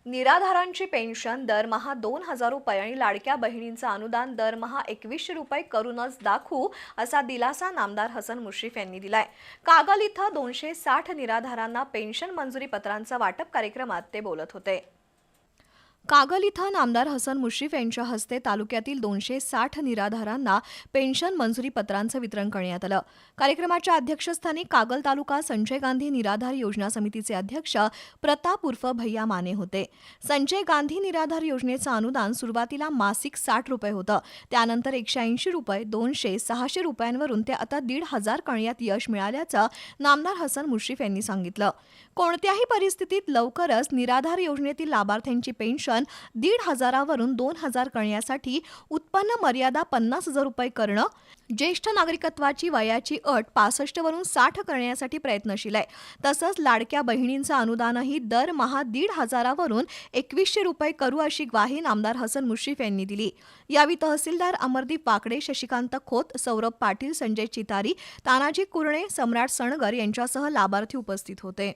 निराधारांची pension दरमहा 2,000 रुपये आणि लाडक्या बहिणींचं अनुदान दरमहा 2,100 रुपये करूनच दाखवू असा दिलासा नामदार हसन मुश्रीफ यांनी दिलाय। कागल इथं 260 निराधारांना पेन्शन मंजुरी पत्रांचं वाटप कार्यक्रमात ते बोलत होते। कागल इथं नामदार हसन मुश्रीफ यांच्या हस्ते तालुक्यातील 260 निराधारांना पेन्शन मंजुरी पत्रांचं वितरण करण्यात आलं। कार्यक्रमाच्या अध्यक्षस्थानी कागल तालुका संजय गांधी निराधार योजना समितीचे अध्यक्ष प्रताप उर्फ भैया माने होते। संजय गांधी निराधार योजनेचं अनुदान सुरुवातीला मासिक 60 रुपये होतं, त्यानंतर 180 रुपये, 200, 600 रुपयांवरून ते आता 1,500 करण्यात यश मिळाल्याचं नामदार हसन मुश्रीफ यांनी सांगितलं। कोणत्याही परिस्थितीत लवकरच निराधार योजनेतील लाभार्थ्यांची पेन्शन 1,500 वरून 2,000 करण्यासाठी उत्पन्न मर्यादा 50,000 रुपये करणं, ज्येष्ठ नागरिकत्वाची वयाची अट 65 वरून 60 करण्यासाठी प्रयत्नशील आहे। तसंच लाडक्या बहिणींचं अनुदानही दरमहा 1,500 वरून 2,100 रुपये करू अशी ग्वाही नामदार हसन मुश्रीफ यांनी दिली। यावेळी तहसीलदार अमरदीप वाकडे, शशिकांत खोत, सौरभ पाटील, संजय चितारी, तानाजी कुरणे, सम्राट सणगर यांच्यासह लाभार्थी उपस्थित होते।